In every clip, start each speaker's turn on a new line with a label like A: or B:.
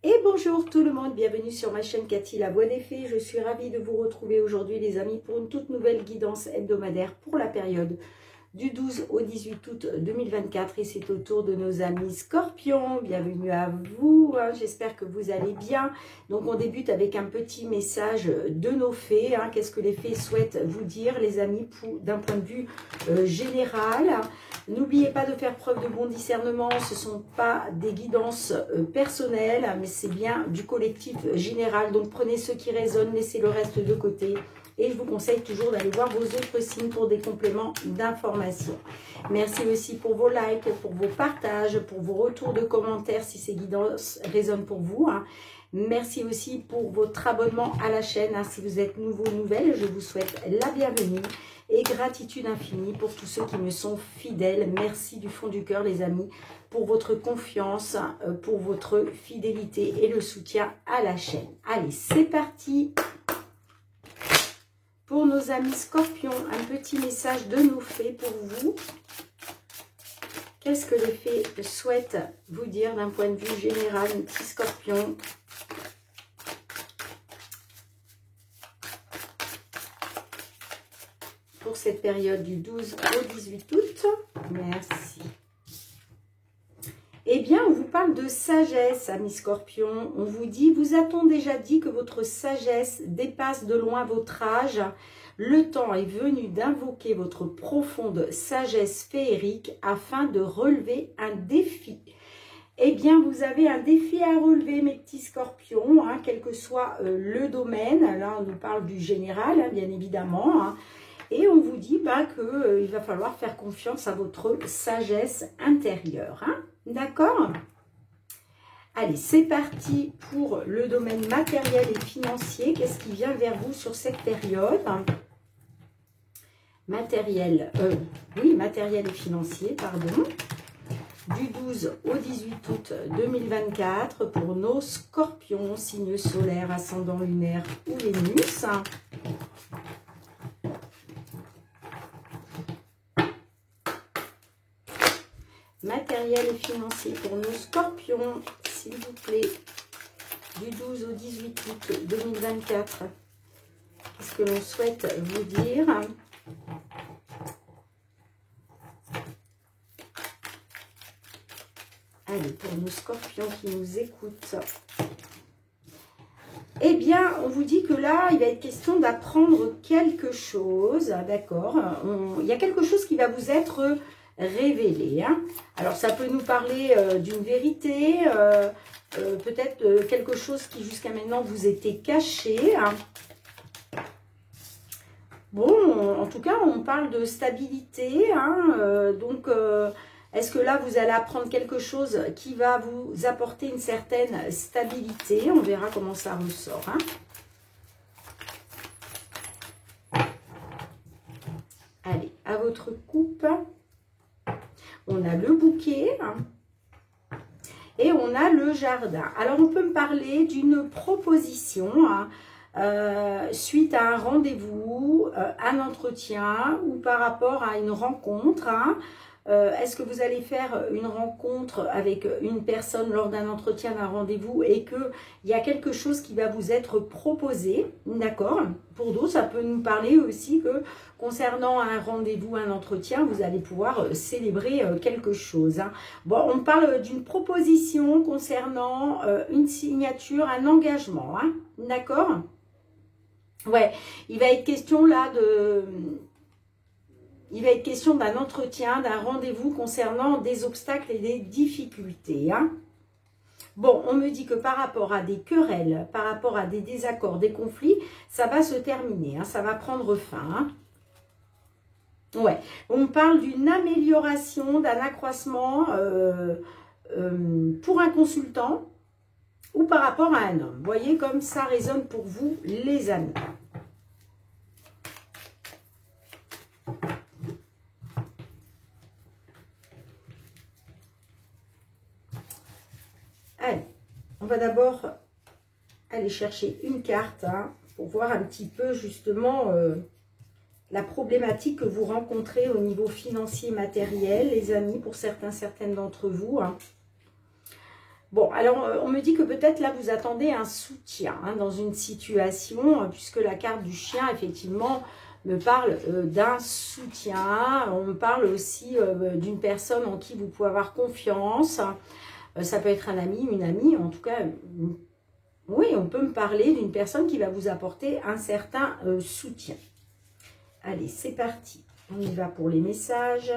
A: Et bonjour tout le monde, bienvenue sur ma chaîne Cathy la Voix des Fées. Je suis ravie de vous retrouver aujourd'hui les amis pour une toute nouvelle guidance hebdomadaire pour la période du 12 au 18 août 2024 et c'est au tour de nos amis Scorpions. Bienvenue à vous, j'espère que vous allez bien. Donc on débute avec un petit message de nos fées. Qu'est-ce que les fées souhaitent vous dire les amis d'un point de vue général. N'oubliez pas de faire preuve de bon discernement, ce ne sont pas des guidances personnelles, mais c'est bien du collectif général. Donc prenez ce qui résonne, laissez le reste de côté. Et je vous conseille toujours d'aller voir vos autres signes pour des compléments d'information. Merci aussi pour vos likes, pour vos partages, pour vos retours de commentaires si ces guidances résonnent pour vous. Merci aussi pour votre abonnement à la chaîne. Si vous êtes nouveau ou nouvelle, je vous souhaite la bienvenue. Et gratitude infinie pour tous ceux qui me sont fidèles. Merci du fond du cœur les amis pour votre confiance, pour votre fidélité et le soutien à la chaîne. Allez, c'est parti. Pour nos amis Scorpions, un petit message de nos fées pour vous. Qu'est-ce que les fées souhaitent vous dire d'un point de vue général, mes petits Scorpions? Pour cette période du 12 au 18 août. Merci. Eh bien, on vous parle de sagesse, amis Scorpions. On vous dit, vous a-t-on déjà dit que votre sagesse dépasse de loin votre âge? Le temps est venu d'invoquer votre profonde sagesse féerique afin de relever un défi. Eh bien, vous avez un défi à relever, mes petits Scorpions, quel que soit le domaine. Là, on nous parle du général, bien évidemment. Et on vous dit qu'il va falloir faire confiance à votre sagesse intérieure. D'accord? Allez, c'est parti pour le domaine matériel et financier. Qu'est-ce qui vient vers vous sur cette période? Matériel et financier, pardon. Du 12 au 18 août 2024 pour nos Scorpions, signe solaire, ascendant lunaire ou Vénus. Matériel et financier pour nos Scorpions, s'il vous plaît, du 12 au 18 août 2024. Qu'est-ce que l'on souhaite vous dire? Allez, pour nos Scorpions qui nous écoutent. Eh bien, on vous dit que là, il va être question d'apprendre quelque chose, d'accord? Il y a quelque chose qui va vous être révélé. Alors, ça peut nous parler d'une vérité, peut-être quelque chose qui jusqu'à maintenant vous était caché. Bon, en tout cas, on parle de stabilité. Donc, est-ce que là, vous allez apprendre quelque chose qui va vous apporter une certaine stabilité? On verra comment ça ressort. Allez, à votre coupe. On a le bouquet et on a le jardin. Alors, on peut me parler d'une proposition suite à un rendez-vous, un entretien ou par rapport à une rencontre. Est-ce que vous allez faire une rencontre avec une personne lors d'un entretien, d'un rendez-vous et qu'il y a quelque chose qui va vous être proposé, d'accord? Pour d'autres, ça peut nous parler aussi que concernant un rendez-vous, un entretien, vous allez pouvoir célébrer quelque chose. Bon, on parle d'une proposition concernant une signature, un engagement, d'accord? Ouais, il va être question là de... Il va être question d'un entretien, d'un rendez-vous concernant des obstacles et des difficultés. Bon, on me dit que par rapport à des querelles, par rapport à des désaccords, des conflits, ça va se terminer, ça va prendre fin. Ouais, on parle d'une amélioration, d'un accroissement pour un consultant ou par rapport à un homme. Vous voyez comme ça résonne pour vous, les amis. Allez, on va d'abord aller chercher une carte pour voir un petit peu justement la problématique que vous rencontrez au niveau financier matériel, les amis, pour certaines d'entre vous. Bon, alors on me dit que peut-être là vous attendez un soutien dans une situation, puisque la carte du chien effectivement me parle d'un soutien. On me parle aussi d'une personne en qui vous pouvez avoir confiance. Ça peut être un ami, une amie, en tout cas, oui, on peut me parler d'une personne qui va vous apporter un certain soutien. Allez, c'est parti. On y va pour les messages.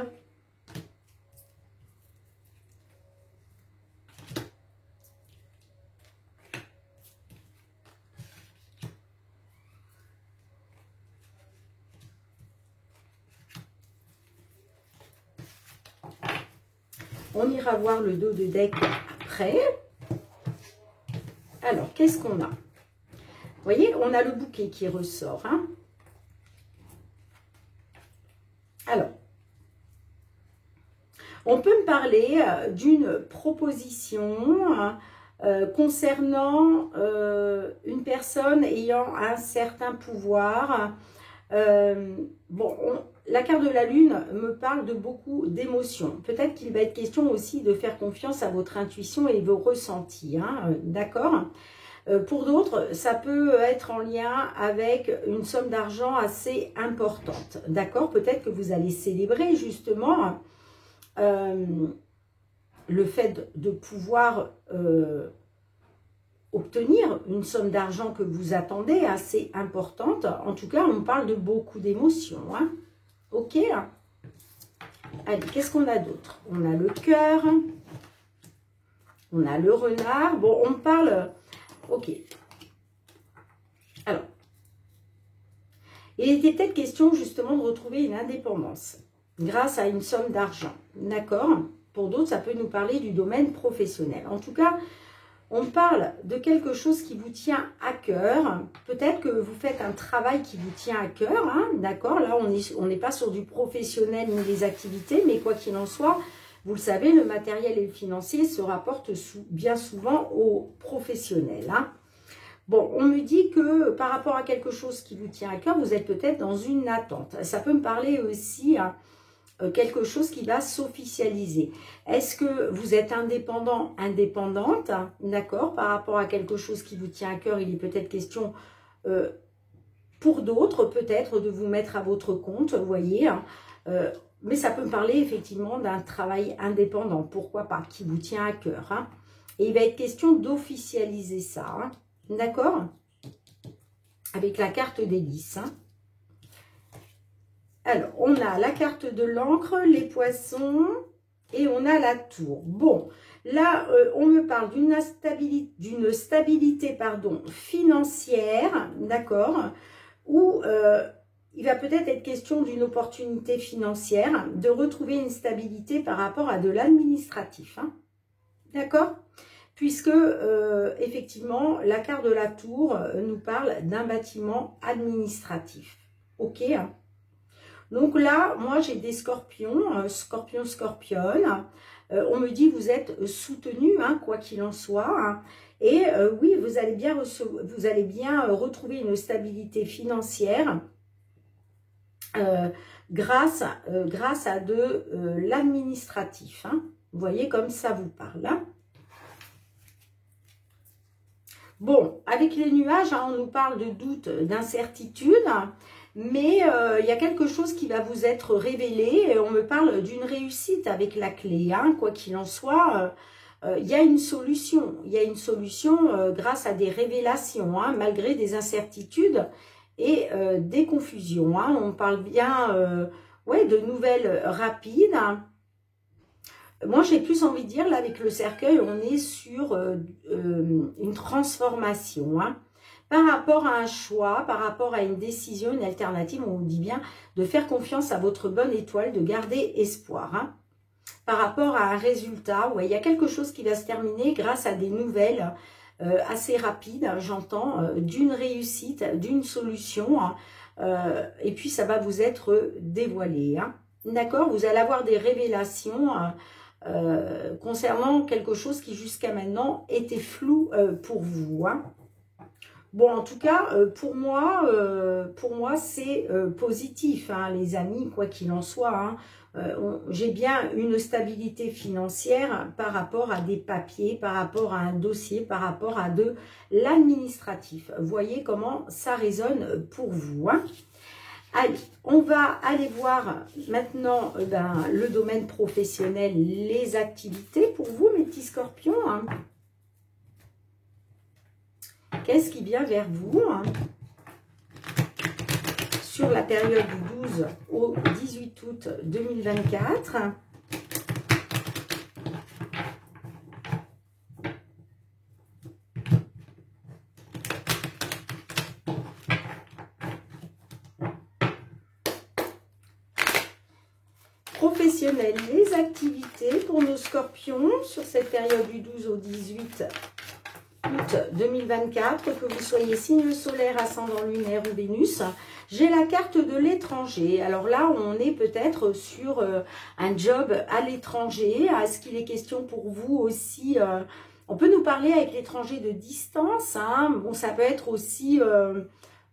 A: On ira voir le dos de deck après. Alors, qu'est-ce qu'on a? Vous voyez, on a le bouquet qui ressort. Hein. Alors, on peut me parler d'une proposition concernant une personne ayant un certain pouvoir. La carte de la lune me parle de beaucoup d'émotions. Peut-être qu'il va être question aussi de faire confiance à votre intuition et vos ressentis. Hein, d'accord ? Pour d'autres, ça peut être en lien avec une somme d'argent assez importante. D'accord ? Peut-être que vous allez célébrer justement le fait de pouvoir obtenir une somme d'argent que vous attendez assez importante. En tout cas, on parle de beaucoup d'émotions. Hein. Ok. Allez, qu'est-ce qu'on a d'autre? On a le cœur. On a le renard. Bon, on parle... Ok. Alors, il était peut-être question justement de retrouver une indépendance grâce à une somme d'argent. D'accord? Pour d'autres, ça peut nous parler du domaine professionnel. En tout cas, on parle de quelque chose qui vous tient à cœur. Peut-être que vous faites un travail qui vous tient à cœur. Hein, d'accord? Là, on n'est pas sur du professionnel ni des activités, mais quoi qu'il en soit, vous le savez, le matériel et le financier se rapportent bien souvent aux professionnels. Hein. Bon, on me dit que par rapport à quelque chose qui vous tient à cœur, vous êtes peut-être dans une attente. Ça peut me parler aussi... Hein, quelque chose qui va s'officialiser. Est-ce que vous êtes indépendant, indépendante, d'accord, par rapport à quelque chose qui vous tient à cœur? Il est peut-être question, pour d'autres, peut-être de vous mettre à votre compte, vous voyez, hein, mais ça peut me parler effectivement d'un travail indépendant, pourquoi pas, qui vous tient à cœur. Hein. Et il va être question d'officialiser ça, hein, d'accord, avec la carte des 10, hein. Alors, on a la carte de l'encre, les poissons et on a la tour. Bon, là, on me parle d'une stabilité, financière, d'accord, où il va peut-être être question d'une opportunité financière, de retrouver une stabilité par rapport à de l'administratif, hein, d'accord, puisque, effectivement, la carte de la tour nous parle d'un bâtiment administratif, ok, hein. Donc là, moi, j'ai des scorpions, scorpionne. On me dit, vous êtes soutenu, hein, quoi qu'il en soit. Hein, et oui, vous allez bien retrouver une stabilité financière grâce à de l'administratif. Hein. Vous voyez, comme ça vous parle. Hein. Bon, avec les nuages, hein, on nous parle de doute, d'incertitude. Mais il y a quelque chose qui va vous être révélé. Et on me parle d'une réussite avec la clé. Hein, quoi qu'il en soit, il y a une solution. Il y a une solution grâce à des révélations, hein, malgré des incertitudes et des confusions. Hein. On parle bien ouais, de nouvelles rapides. Hein. Moi, j'ai plus envie de dire, là, avec le cercueil, on est sur une transformation, hein. Par rapport à un choix, par rapport à une décision, une alternative, on vous dit bien de faire confiance à votre bonne étoile, de garder espoir. Hein. Par rapport à un résultat, ouais, il y a quelque chose qui va se terminer grâce à des nouvelles assez rapides, j'entends, d'une réussite, d'une solution. Hein, et puis, ça va vous être dévoilé. Hein. D'accord? Vous allez avoir des révélations concernant quelque chose qui jusqu'à maintenant était flou pour vous. Hein. Bon, en tout cas, pour moi c'est positif, hein, les amis, quoi qu'il en soit. Hein. j'ai bien une stabilité financière par rapport à des papiers, par rapport à un dossier, par rapport à de l'administratif. Voyez comment ça résonne pour vous, hein. Allez, on va aller voir maintenant le domaine professionnel, les activités pour vous, mes petits scorpions, hein. Qu'est-ce qui vient vers vous, hein, sur la période du 12 au 18 août 2024 ? Professionnel, les activités pour nos scorpions sur cette période du 12 au 18 août 2024, que vous soyez signe solaire, ascendant lunaire ou Vénus. J'ai la carte de l'étranger. Alors là, on est peut-être sur un job à l'étranger. Est-ce qu'il est question pour vous aussi on peut nous parler avec l'étranger de distance, hein. Bon, ça peut être aussi...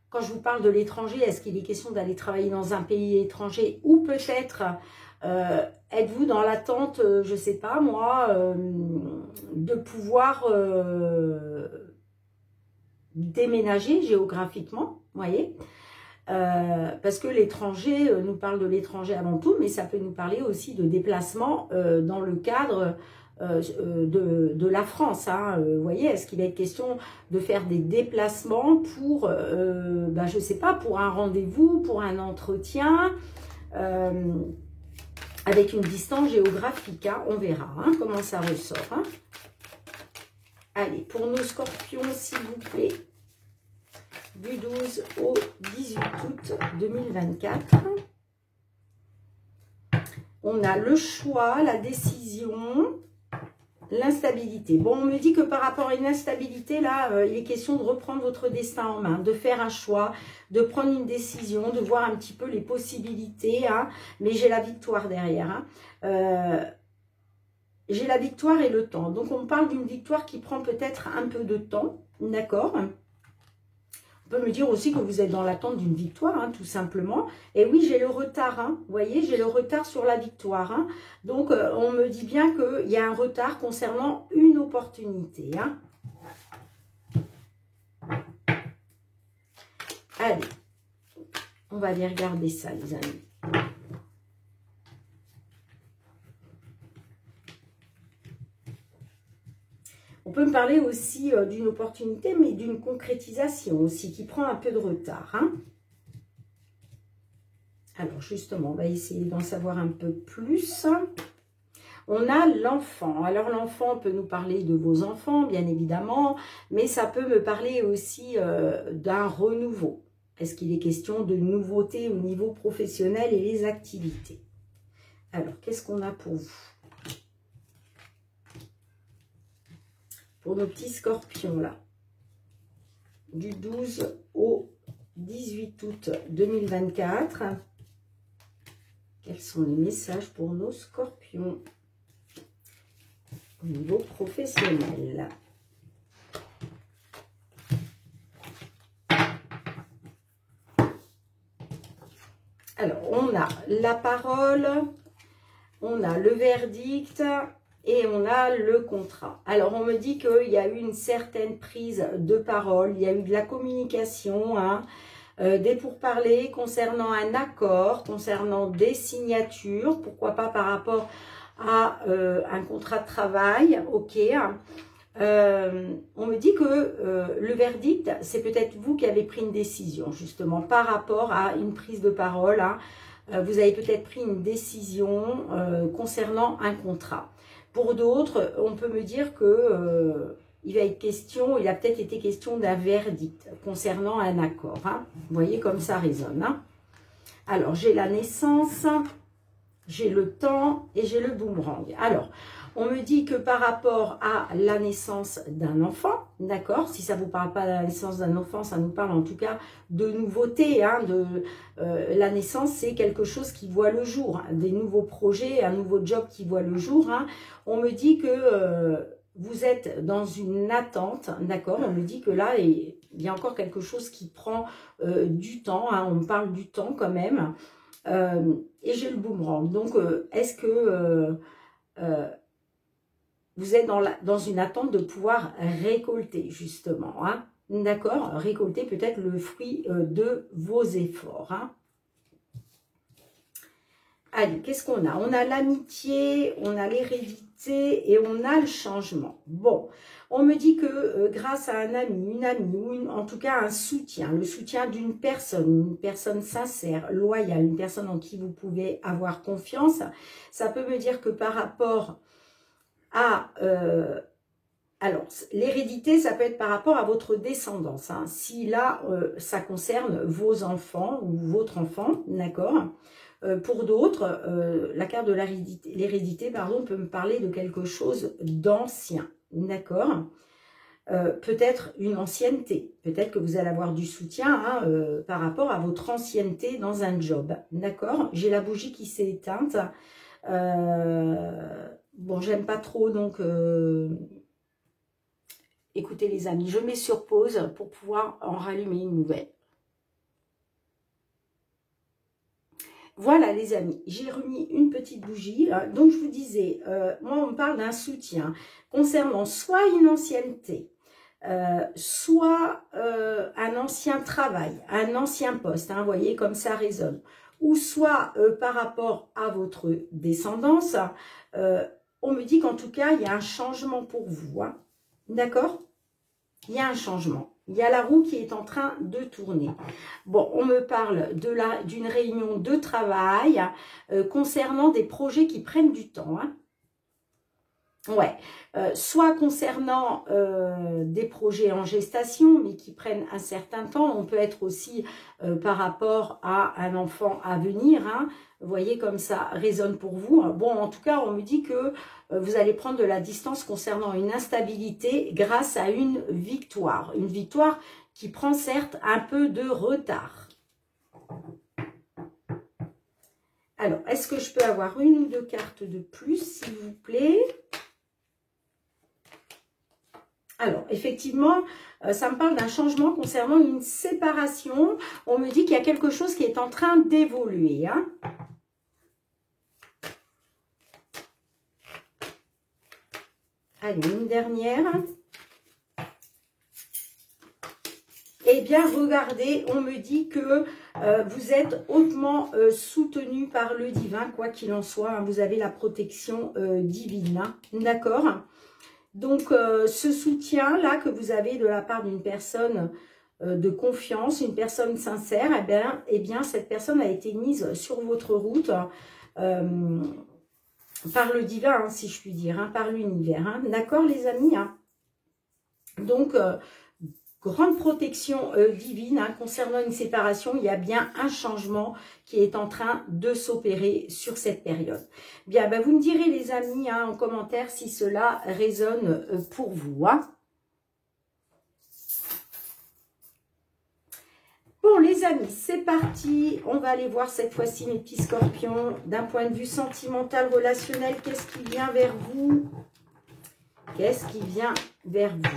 A: quand je vous parle de l'étranger, est-ce qu'il est question d'aller travailler dans un pays étranger ou peut-être êtes-vous dans l'attente, je ne sais pas moi, de pouvoir déménager géographiquement, vous voyez, parce que l'étranger nous parle de l'étranger avant tout, mais ça peut nous parler aussi de déplacement dans le cadre de la France, hein. Vous voyez, est-ce qu'il va être question de faire des déplacements pour, je ne sais pas, pour un rendez-vous, pour un entretien, avec une distance géographique, hein. On verra hein, comment ça ressort, hein. Allez, pour nos scorpions, s'il vous plaît, du 12 au 18 août 2024. On a le choix, la décision, l'instabilité. Bon, on me dit que par rapport à une instabilité, là, il est question de reprendre votre destin en main, de faire un choix, de prendre une décision, de voir un petit peu les possibilités, hein, mais j'ai la victoire derrière, hein. J'ai la victoire et le temps. Donc, on parle d'une victoire qui prend peut-être un peu de temps, d'accord ? On peut me dire aussi que vous êtes dans l'attente d'une victoire, hein, tout simplement. Et oui, j'ai le retard, hein, vous voyez, j'ai le retard sur la victoire, hein. Donc, on me dit bien qu'il y a un retard concernant une opportunité, hein. Allez, on va aller regarder ça, les amis. On peut me parler aussi d'une opportunité, mais d'une concrétisation aussi, qui prend un peu de retard, hein. Alors, justement, on va essayer d'en savoir un peu plus. On a l'enfant. Alors, l'enfant peut nous parler de vos enfants, bien évidemment, mais ça peut me parler aussi d'un renouveau. Est-ce qu'il est question de nouveautés au niveau professionnel et les activités? Alors, qu'est-ce qu'on a pour vous? Pour nos petits scorpions, là, du 12 au 18 août 2024, quels sont les messages pour nos scorpions au niveau professionnel? Alors, on a la parole, on a le verdict et on a le contrat. Alors, on me dit qu'il y a eu une certaine prise de parole, il y a eu de la communication, hein, des pourparlers concernant un accord, concernant des signatures, pourquoi pas par rapport à un contrat de travail, ok. On me dit que le verdict, c'est peut-être vous qui avez pris une décision, justement, par rapport à une prise de parole, hein. Vous avez peut-être pris une décision concernant un contrat. Pour d'autres, on peut me dire que il va être question, il a peut-être été question d'un verdict concernant un accord, hein. Vous voyez comme ça résonne, hein. Alors, j'ai la naissance, j'ai le temps et j'ai le boomerang. Alors, on me dit que par rapport à la naissance d'un enfant, d'accord, si ça ne vous parle pas de la naissance d'un enfant, ça nous parle en tout cas de nouveautés, hein, la naissance, c'est quelque chose qui voit le jour, hein, des nouveaux projets, un nouveau job qui voit le jour, hein. On me dit que vous êtes dans une attente, d'accord, on me dit que là, il y a encore quelque chose qui prend du temps, hein, on me parle du temps quand même. Et j'ai le boomerang. Donc, est-ce que vous êtes dans une attente de pouvoir récolter, justement, hein? D'accord? Récolter peut-être le fruit de vos efforts, hein? Allez, qu'est-ce qu'on a? On a l'amitié, on a l'hérédité et on a le changement. Bon, on me dit que grâce à un ami, une amie, ou en tout cas un soutien, le soutien d'une personne sincère, loyale, une personne en qui vous pouvez avoir confiance, ça peut me dire que par rapport à... alors, l'hérédité, ça peut être par rapport à votre descendance, hein. Si là, ça concerne vos enfants ou votre enfant, d'accord? Pour d'autres, la carte de l'hérédité, pardon, peut me parler de quelque chose d'ancien, d'accord? Peut-être une ancienneté, peut-être que vous allez avoir du soutien, hein, par rapport à votre ancienneté dans un job, d'accord? J'ai la bougie qui s'est éteinte. Bon, j'aime pas trop, donc... écoutez les amis, je mets sur pause pour pouvoir en rallumer une nouvelle. Voilà les amis, j'ai remis une petite bougie. Donc je vous disais, moi on me parle d'un soutien concernant soit une ancienneté, soit un ancien travail, un ancien poste, hein, vous voyez comme ça résonne, ou soit par rapport à votre descendance. On me dit qu'en tout cas il y a un changement pour vous, hein, d'accord? Il y a un changement. Il y a la roue qui est en train de tourner. Bon, on me parle d'une réunion de travail concernant des projets qui prennent du temps, hein. Ouais, soit concernant des projets en gestation, mais qui prennent un certain temps. On peut être aussi par rapport à un enfant à venir, hein. Vous voyez comme ça résonne pour vous. Bon, en tout cas, on me dit que vous allez prendre de la distance concernant une instabilité grâce à une victoire. Une victoire qui prend certes un peu de retard. Alors, est-ce que je peux avoir une ou deux cartes de plus, s'il vous plaît ? Alors, effectivement, ça me parle d'un changement concernant une séparation. On me dit qu'il y a quelque chose qui est en train d'évoluer, hein. Allez, une dernière. Eh bien, regardez, on me dit que vous êtes hautement soutenu par le divin, quoi qu'il en soit. Hein, vous avez la protection divine, hein, d'accord ? Donc, ce soutien-là que vous avez de la part d'une personne de confiance, une personne sincère, eh bien, cette personne a été mise sur votre route par le divin, hein, si je puis dire, hein, par l'univers. Hein. D'accord, les amis, hein. Donc, grande protection divine, hein, concernant une séparation, il y a bien un changement qui est en train de s'opérer sur cette période. Bien, ben, vous me direz les amis, hein, en commentaire si cela résonne pour vous. Hein. Bon les amis, c'est parti. On va aller voir cette fois-ci mes petits scorpions. D'un point de vue sentimental, relationnel, qu'est-ce qui vient vers vous? Qu'est-ce qui vient vers vous?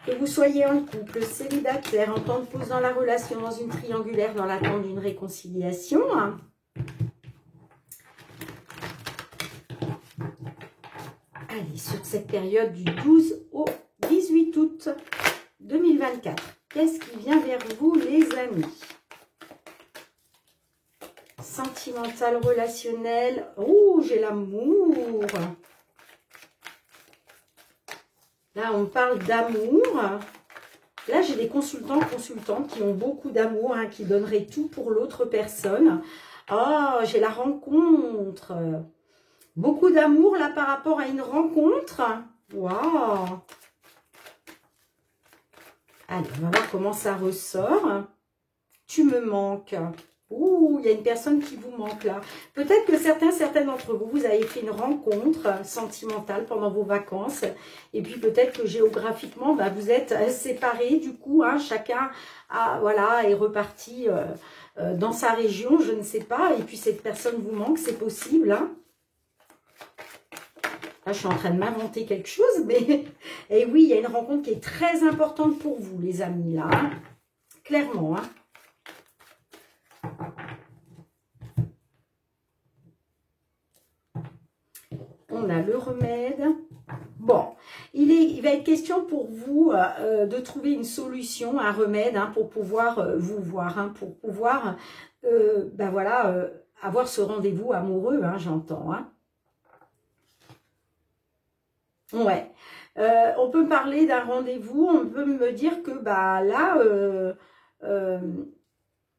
A: Que vous soyez en couple, célibataire, en temps de pause dans la relation, dans une triangulaire, dans l'attente d'une réconciliation. Allez, sur cette période du 12 au 18 août 2024, qu'est-ce qui vient vers vous, les amis? Sentimental, relationnel. Oh, j'ai l'amour. Là, on parle d'amour. Là, j'ai des consultants, consultantes qui ont beaucoup d'amour, hein, qui donneraient tout pour l'autre personne. Oh, j'ai la rencontre. Beaucoup d'amour, là, par rapport à une rencontre. Waouh. Allez, on va voir comment ça ressort. Tu me manques. Ouh, il y a une personne qui vous manque là. Peut-être que certains d'entre vous, vous avez fait une rencontre sentimentale pendant vos vacances. Et puis peut-être que géographiquement, bah, vous êtes séparés du coup. Hein, chacun voilà, est reparti dans sa région, je ne sais pas. Et puis cette personne vous manque, c'est possible. Hein. Là, je suis en train de m'inventer quelque chose. Mais et oui, il y a une rencontre qui est très importante pour vous, les amis, là. Hein. Clairement, hein. on a le remède. Bon, il va être question pour vous de trouver une solution, un remède, hein, pour pouvoir vous voir, hein, pour pouvoir, ben voilà, avoir ce rendez-vous amoureux, hein, j'entends. Hein. Ouais. On peut parler d'un rendez-vous, on peut me dire que bah là,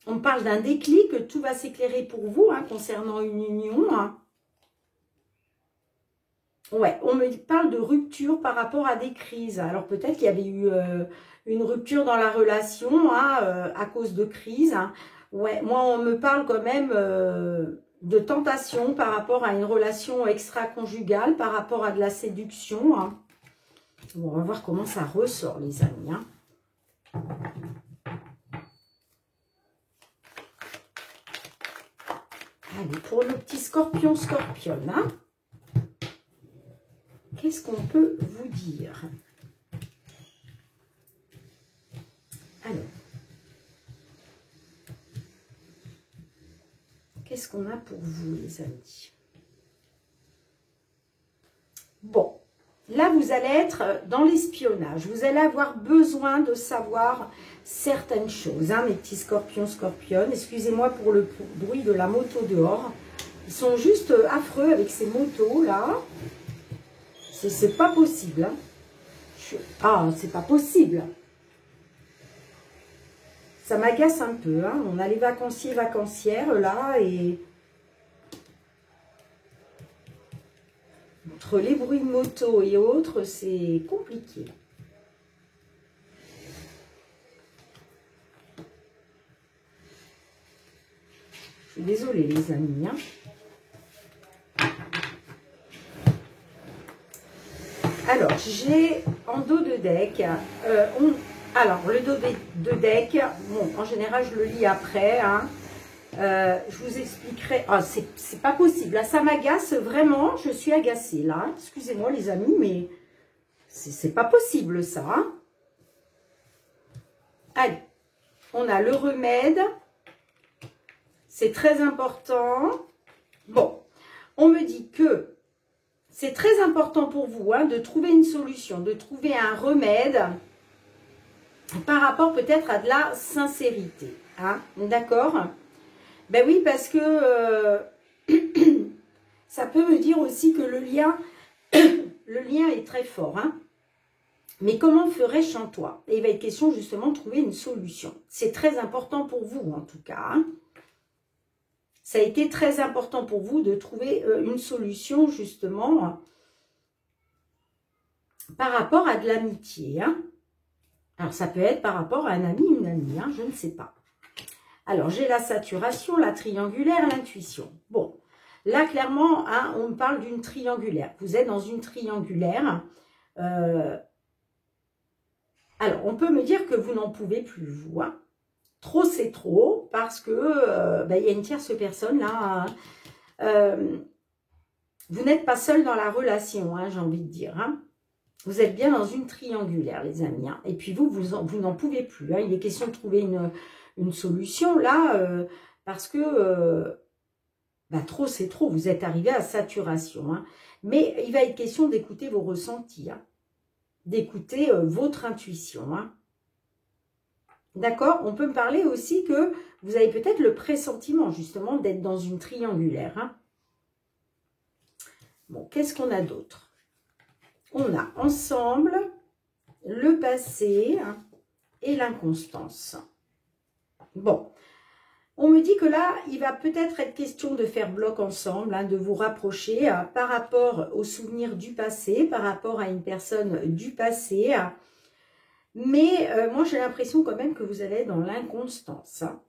A: on parle d'un déclic, tout va s'éclairer pour vous hein, concernant une union. Hein. Ouais, on me parle de rupture par rapport à des crises. Alors peut-être qu'il y avait eu une rupture dans la relation hein, à cause de crises. Hein. Ouais, moi on me parle quand même de tentation par rapport à une relation extra-conjugale, par rapport à de la séduction. Hein. Bon, on va voir comment ça ressort les amis. Hein. Allez, pour le petit scorpion, hein, qu'est-ce qu'on peut vous dire? Alors, qu'est-ce qu'on a pour vous, les amis? Bon, là, vous allez être dans l'espionnage. Vous allez avoir besoin de savoir certaines choses, hein, mes petits scorpions, scorpionnes. Excusez-moi pour le bruit de la moto dehors. Ils sont juste affreux avec ces motos, là. C'est pas possible. Hein. Ah, c'est pas possible. Ça m'agace un peu. Hein. On a les vacanciers, vacancières, là, et... Entre les bruits de moto et autres, c'est compliqué. Je suis désolée, les amis. Hein. Alors, j'ai en dos de deck, alors le dos de deck, bon, en général, je le lis après, hein. Je vous expliquerai. Ah, c'est pas possible. Là, ça m'agace vraiment. Je suis agacée là. Excusez-moi les amis, mais c'est pas possible ça. Hein. Allez, on a le remède. C'est très important. Bon, on me dit que c'est très important pour vous hein, de trouver une solution, de trouver un remède par rapport peut-être à de la sincérité. Hein, d'accord ? Ben oui, parce que ça peut me dire aussi que le lien est très fort. Hein. Mais comment ferais-je sans toi? Et il va être question justement de trouver une solution. C'est très important pour vous en tout cas. Hein. Ça a été très important pour vous de trouver une solution justement par rapport à de l'amitié. Hein. Alors ça peut être par rapport à un ami, une amie, hein, je ne sais pas. Alors, j'ai la saturation, la triangulaire, l'intuition. Bon, là, clairement, hein, on me parle d'une triangulaire. Vous êtes dans une triangulaire. Alors, on peut me dire que vous n'en pouvez plus, vous. Hein. Trop, c'est trop, parce que y a une tierce personne, là. Vous n'êtes pas seul dans la relation, hein, j'ai envie de dire. Hein. Vous êtes bien dans une triangulaire, les amis. Hein. Et puis, vous n'en pouvez plus. Hein. Il est question de trouver une solution là, parce que trop c'est trop, vous êtes arrivé à saturation. Hein. Mais il va être question d'écouter vos ressentis, hein, d'écouter votre intuition. Hein. D'accord? On peut me parler aussi que vous avez peut-être le pressentiment justement d'être dans une triangulaire. Hein. Bon, qu'est-ce qu'on a d'autre? On a ensemble, le passé hein, et l'inconstance. Bon, on me dit que là, il va peut-être être question de faire bloc ensemble, hein, de vous rapprocher par rapport aux souvenirs du passé, par rapport à une personne du passé. Mais moi, j'ai l'impression quand même que vous allez être dans l'inconstance. Hein.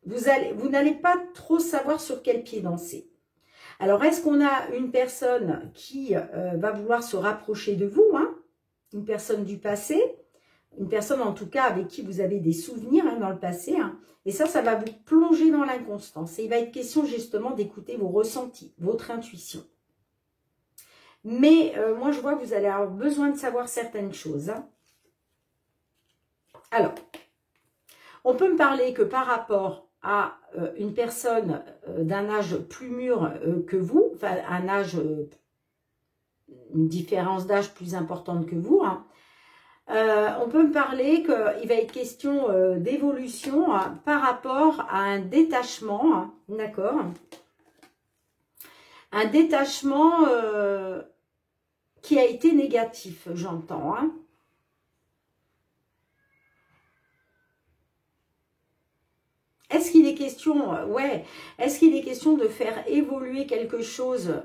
A: Vous n'allez pas trop savoir sur quel pied danser. Alors, est-ce qu'on a une personne qui va vouloir se rapprocher de vous, hein, une personne du passé? Une personne en tout cas avec qui vous avez des souvenirs hein, dans le passé. Hein. Et ça va vous plonger dans l'inconstance. Et il va être question justement d'écouter vos ressentis, votre intuition. Mais moi je vois que vous allez avoir besoin de savoir certaines choses. Hein. Alors, on peut me parler que par rapport à une personne d'un âge plus mûr que vous, enfin un âge, une différence d'âge plus importante que vous, hein. On peut me parler qu'il va être question d'évolution hein, par rapport à un détachement, hein, d'accord? Un détachement qui a été négatif, j'entends, hein. Est-ce qu'il est question, ouais, est-ce qu'il est question de faire évoluer quelque chose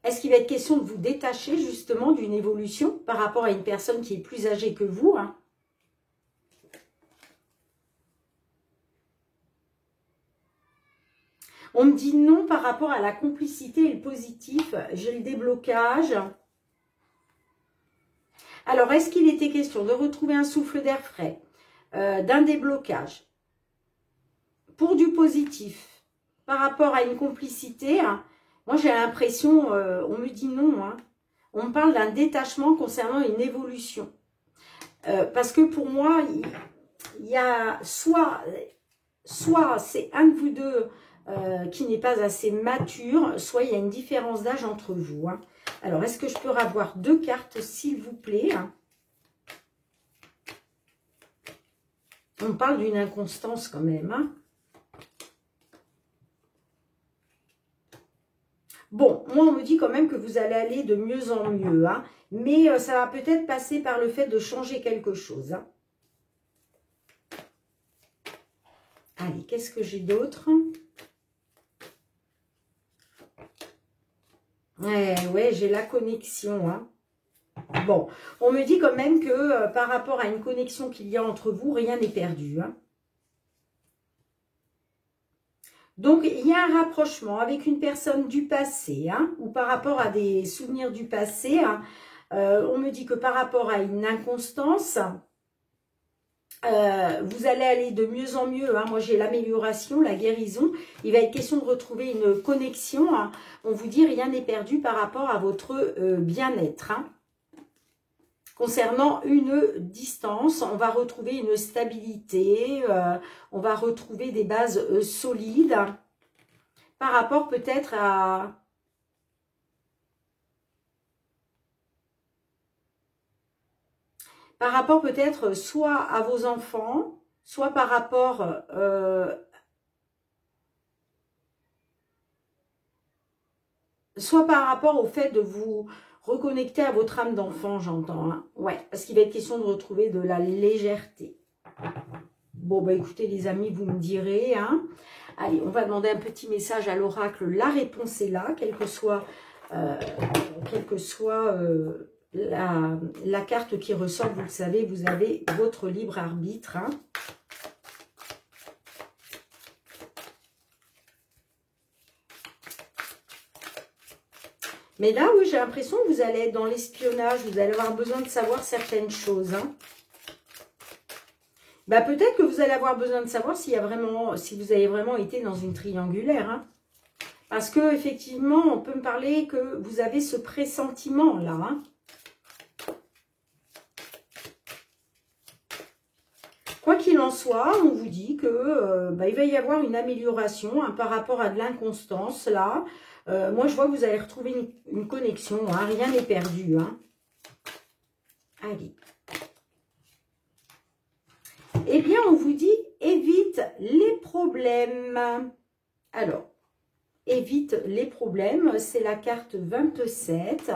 A: est-ce qu'il va être question de vous détacher justement d'une évolution par rapport à une personne qui est plus âgée que vous, hein? On me dit non par rapport à la complicité et le positif. J'ai le déblocage. Alors, est-ce qu'il était question de retrouver un souffle d'air frais, d'un déblocage pour du positif par rapport à une complicité, hein? Moi, j'ai l'impression, on me dit non, hein. On me parle d'un détachement concernant une évolution. Parce que pour moi, il y a soit c'est un de vous deux qui n'est pas assez mature, soit il y a une différence d'âge entre vous, hein. Alors, est-ce que je peux avoir 2 cartes, s'il vous plaît? On parle d'une inconstance quand même, hein. Bon, moi, on me dit quand même que vous allez aller de mieux en mieux, hein. Mais ça va peut-être passer par le fait de changer quelque chose, hein. Allez, qu'est-ce que j'ai d'autre? Ouais, j'ai la connexion, hein. Bon, on me dit quand même que par rapport à une connexion qu'il y a entre vous, rien n'est perdu, hein. Donc, il y a un rapprochement avec une personne du passé, hein, ou par rapport à des souvenirs du passé, hein. On me dit que par rapport à une inconstance, vous allez aller de mieux en mieux, hein. Moi, j'ai l'amélioration, la guérison. Il va être question de retrouver une connexion, hein. On vous dit rien n'est perdu par rapport à votre bien-être, hein. Concernant une distance, on va retrouver une stabilité, on va retrouver des bases solides par rapport peut-être à... Par rapport peut-être soit à vos enfants, soit par rapport au fait de vous reconnecter à votre âme d'enfant, j'entends, hein. Ouais, parce qu'il va être question de retrouver de la légèreté. Bon, bah écoutez les amis, vous me direz, hein. Allez, on va demander un petit message à l'oracle. La réponse est là, quelle que soit la carte qui ressort, vous le savez, vous avez votre libre arbitre, hein. Mais là, oui, j'ai l'impression que vous allez être dans l'espionnage, vous allez avoir besoin de savoir certaines choses, hein. Bah, peut-être que vous allez avoir besoin de savoir si vous avez vraiment été dans une triangulaire, hein. Parce que effectivement, on peut me parler que vous avez ce pressentiment-là, hein. Quoi qu'il en soit, on vous dit que il va y avoir une amélioration, hein, par rapport à de l'inconstance, là. Moi, je vois que vous allez retrouver une connexion, hein, rien n'est perdu, hein. Allez. Eh bien, on vous dit, évite les problèmes. Alors, évite les problèmes, c'est la carte 27.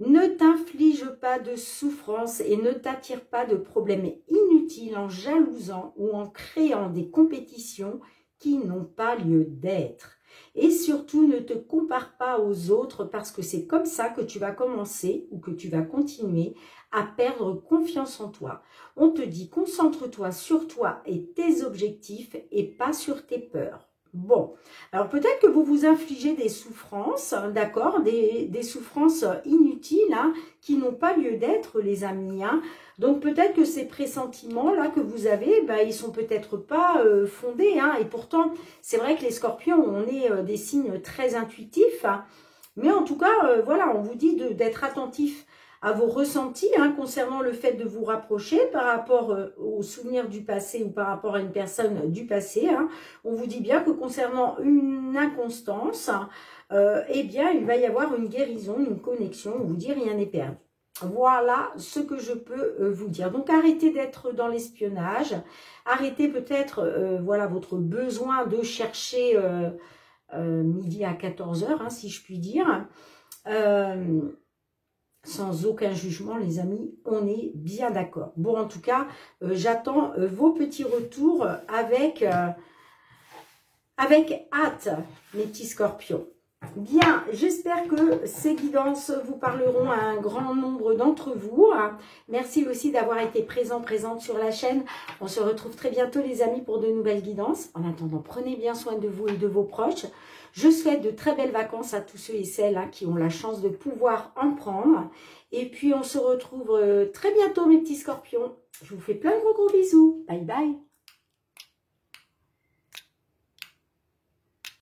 A: Ne t'inflige pas de souffrance et ne t'attire pas de problèmes inutiles en jalousant ou en créant des compétitions qui n'ont pas lieu d'être. Et surtout, ne te compare pas aux autres parce que c'est comme ça que tu vas commencer ou que tu vas continuer à perdre confiance en toi. On te dit, concentre-toi sur toi et tes objectifs et pas sur tes peurs. Bon, alors peut-être que vous vous infligez des souffrances, d'accord, des souffrances inutiles, hein, qui n'ont pas lieu d'être, les amis, hein. Donc peut-être que ces pressentiments-là que vous avez, ils sont peut-être pas fondés, hein. Et pourtant, c'est vrai que les scorpions, on est des signes très intuitifs, hein. Mais en tout cas, voilà, on vous dit d'être attentif à vos ressentis hein, concernant le fait de vous rapprocher par rapport aux souvenirs du passé ou par rapport à une personne du passé. Hein. On vous dit bien que concernant une inconstance, eh bien, il va y avoir une guérison, une connexion. On vous dit rien n'est perdu. Voilà ce que je peux vous dire. Donc, arrêtez d'être dans l'espionnage. Arrêtez peut-être, voilà, votre besoin de chercher midi à 14 h, hein, si je puis dire. Sans aucun jugement, les amis, on est bien d'accord. Bon, en tout cas, j'attends vos petits retours avec hâte, mes petits scorpions. Bien, j'espère que ces guidances vous parleront à un grand nombre d'entre vous. Merci aussi d'avoir été présente sur la chaîne. On se retrouve très bientôt, les amis, pour de nouvelles guidances. En attendant, prenez bien soin de vous et de vos proches. Je souhaite de très belles vacances à tous ceux et celles hein, qui ont la chance de pouvoir en prendre. Et puis, on se retrouve très bientôt, mes petits scorpions. Je vous fais plein de gros bisous. Bye bye.